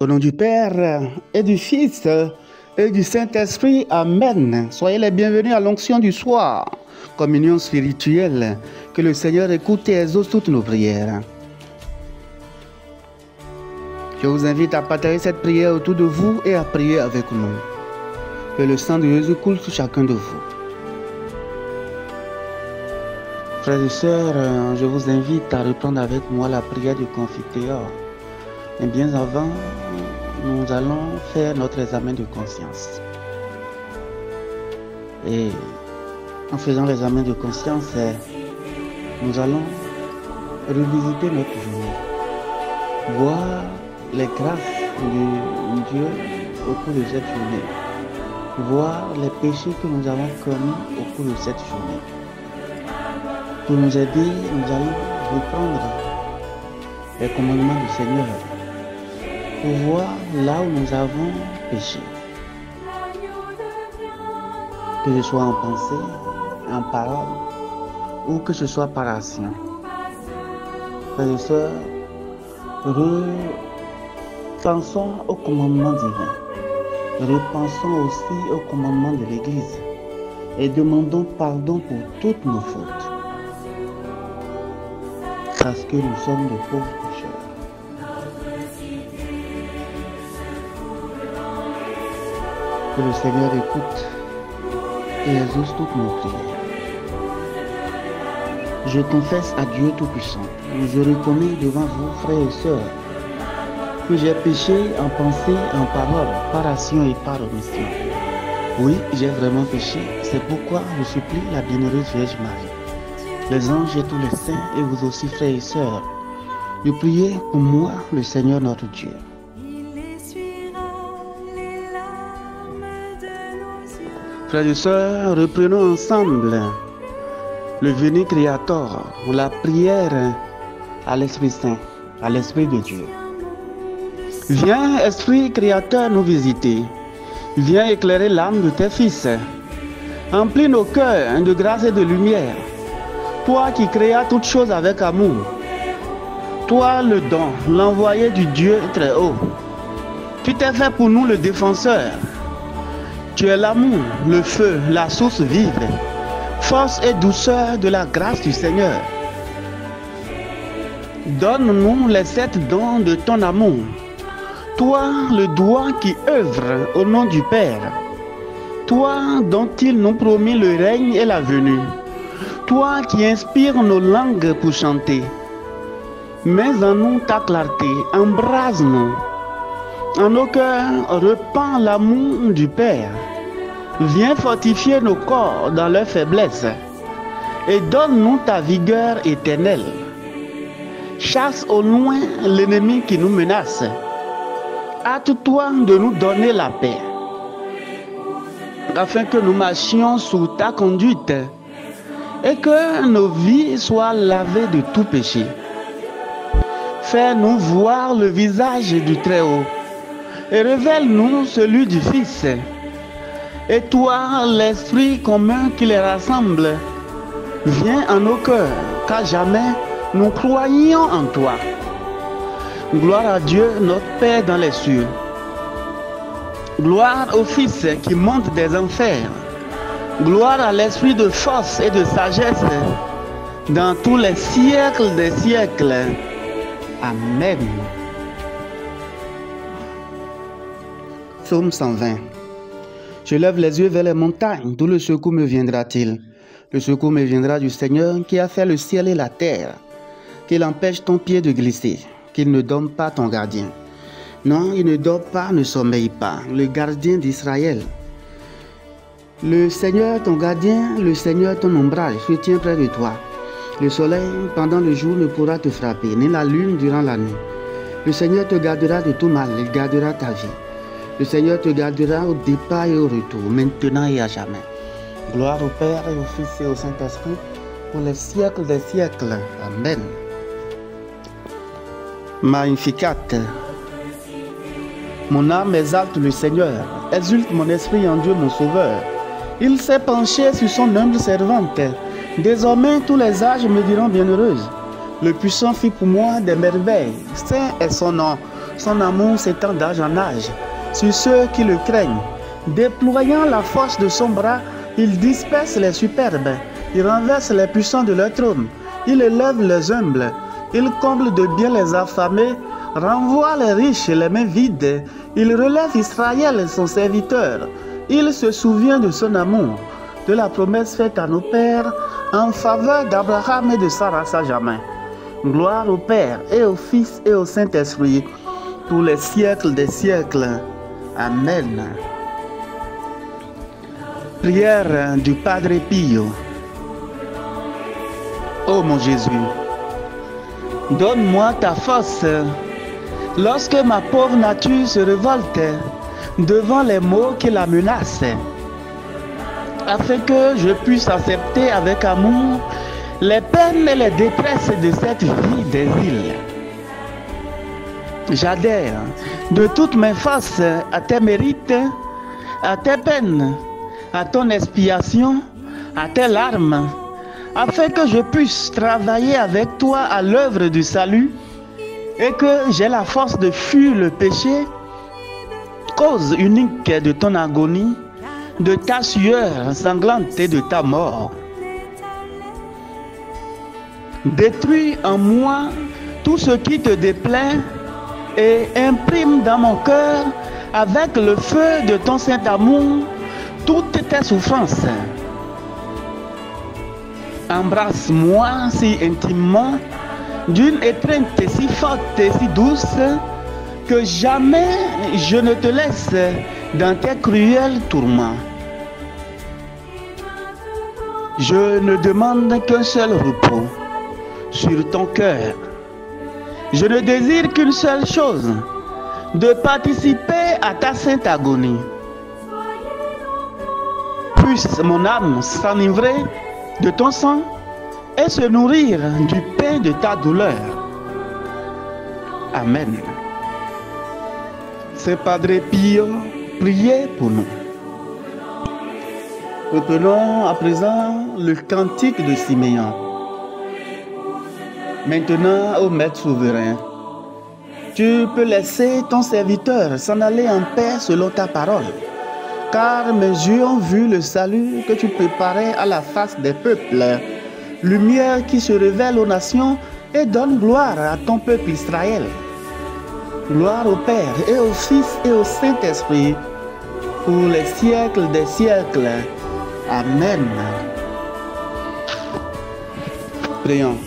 Au nom du Père et du Fils et du Saint-Esprit, Amen. Soyez les bienvenus à l'onction du soir, communion spirituelle. Que le Seigneur écoute et exauce toutes nos prières. Je vous invite à partager cette prière autour de vous et à prier avec nous. Que le sang de Jésus coule sur chacun de vous. Frères et sœurs, je vous invite à reprendre avec moi la prière du Confiteor. Mais bien avant, nous allons faire notre examen de conscience. Et en faisant l'examen de conscience, nous allons revisiter notre journée, voir les grâces de Dieu au cours de cette journée, voir les péchés que nous avons commis au cours de cette journée. Pour nous aider, nous allons reprendre les commandements du Seigneur pour voir là où nous avons péché. Que ce soit en pensée, en parole ou que ce soit par action. Frères et sœurs, repensons au commandement divin. Repensons aussi au commandement de l'Église et demandons pardon pour toutes nos fautes. Parce que nous sommes de pauvres pécheurs. Que le Seigneur écoute et exauce toutes nos prières. Je confesse à Dieu Tout-Puissant, je reconnais devant vous, frères et sœurs, que j'ai péché en pensée, en parole, par action et par omission. Oui, j'ai vraiment péché, c'est pourquoi je supplie la bienheureuse Vierge Marie, les anges et tous les saints, et vous aussi, frères et sœurs, de prier pour moi, le Seigneur notre Dieu. Frères et sœurs, reprenons ensemble le Veni Creator, la prière à l'Esprit Saint, à l'Esprit de Dieu. Viens, Esprit Créateur, nous visiter. Viens éclairer l'âme de tes fils. Emplis nos cœurs de grâce et de lumière. Toi qui créas toutes choses avec amour. Toi le don, l'envoyé du Dieu très haut. Tu t'es fait pour nous le défenseur. Tu es l'amour, le feu, la source vive, force et douceur de la grâce du Seigneur. Donne-nous les 7 dons de ton amour. Toi, le doigt qui œuvre au nom du Père. Toi dont il nous promit le règne et la venue. Toi qui inspires nos langues pour chanter. Mets en nous ta clarté, embrase-nous. En nos cœurs, repends l'amour du Père. Viens fortifier nos corps dans leur faiblesse. Et donne-nous ta vigueur éternelle. Chasse au loin l'ennemi qui nous menace. Hâte-toi de nous donner la paix. Afin que nous marchions sous ta conduite. Et que nos vies soient lavées de tout péché. Fais-nous voir le visage du Très-Haut. Et révèle-nous celui du Fils. Et toi, l'Esprit commun qui les rassemble, viens en nos cœurs, car jamais nous croyons en toi. Gloire à Dieu, notre Père dans les cieux. Gloire au Fils qui monte des enfers. Gloire à l'Esprit de force et de sagesse dans tous les siècles des siècles. Amen. Psaume 120. Je lève les yeux vers les montagnes, d'où le secours me viendra-t-il? Le secours me viendra du Seigneur qui a fait le ciel et la terre. Qu'il empêche ton pied de glisser, qu'il ne dorme pas ton gardien. Non, il ne dort pas, ne sommeille pas, le gardien d'Israël. Le Seigneur ton gardien, le Seigneur ton ombrage, se tient près de toi. Le soleil pendant le jour ne pourra te frapper, ni la lune durant la nuit. Le Seigneur te gardera de tout mal, il gardera ta vie. Le Seigneur te gardera au départ et au retour, maintenant et à jamais. Gloire au Père et au Fils et au Saint-Esprit, pour les siècles des siècles. Amen. Magnificat. Mon âme exalte le Seigneur, exulte mon esprit en Dieu mon Sauveur. Il s'est penché sur son humble servante. Désormais tous les âges me diront bienheureuse. Le puissant fit pour moi des merveilles. Saint est son nom. son amour s'étend d'âge en âge sur ceux qui le craignent. Déployant la force de son bras, il disperse les superbes, il renverse les puissants de leur trône, il élève les humbles, il comble de bien les affamés, renvoie les riches et les mains vides, il relève Israël son serviteur, il se souvient de son amour, de la promesse faite à nos pères en faveur d'Abraham et de Sarah sa jamais. Gloire au Père et au Fils et au Saint-Esprit, pour les siècles des siècles. Amen. Prière du Padre Pio. Ô mon Jésus, donne-moi ta force lorsque ma pauvre nature se révolte devant les maux qui la menacent, afin que je puisse accepter avec amour les peines et les détresses de cette vie d'exil. J'adhère de toutes mes forces à tes mérites, à tes peines, à ton expiation, à tes larmes, afin que je puisse travailler avec toi à l'œuvre du salut et que j'ai la force de fuir le péché, cause unique de ton agonie, de ta sueur sanglante et de ta mort. Détruis en moi tout ce qui te déplaît et imprime dans mon cœur avec le feu de ton saint amour toutes tes souffrances. Embrasse-moi si intimement d'une étreinte si forte et si douce que jamais je ne te laisse dans tes cruels tourments. Je ne demande qu'un seul repos sur ton cœur. Je ne désire qu'une seule chose, de participer à ta sainte agonie. Puisse mon âme s'enivrer de ton sang et se nourrir du pain de ta douleur. Amen. Saint Padre Pio, priez pour nous. Reprenons à présent le cantique de Siméon. Maintenant, ô Maître souverain, tu peux laisser ton serviteur s'en aller en paix selon ta parole, car mes yeux ont vu le salut que tu préparais à la face des peuples, lumière qui se révèle aux nations et donne gloire à ton peuple Israël. Gloire au Père et au Fils et au Saint-Esprit, pour les siècles des siècles. Amen. Prions.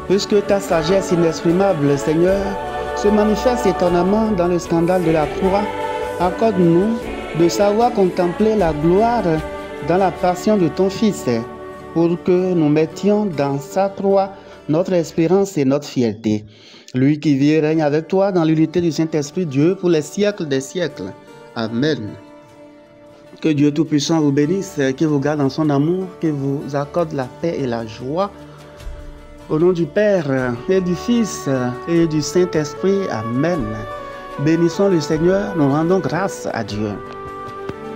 Puisque ta sagesse inexprimable, Seigneur, se manifeste étonnamment dans le scandale de la croix, accorde-nous de savoir contempler la gloire dans la passion de ton Fils, pour que nous mettions dans sa croix notre espérance et notre fierté. Lui qui vit et règne avec toi dans l'unité du Saint-Esprit, Dieu, pour les siècles des siècles. Amen. Que Dieu Tout-Puissant vous bénisse, qu'il vous garde dans son amour, qu'il vous accorde la paix et la joie. Au nom du Père et du Fils et du Saint-Esprit. Amen. Bénissons le Seigneur, nous rendons grâce à Dieu.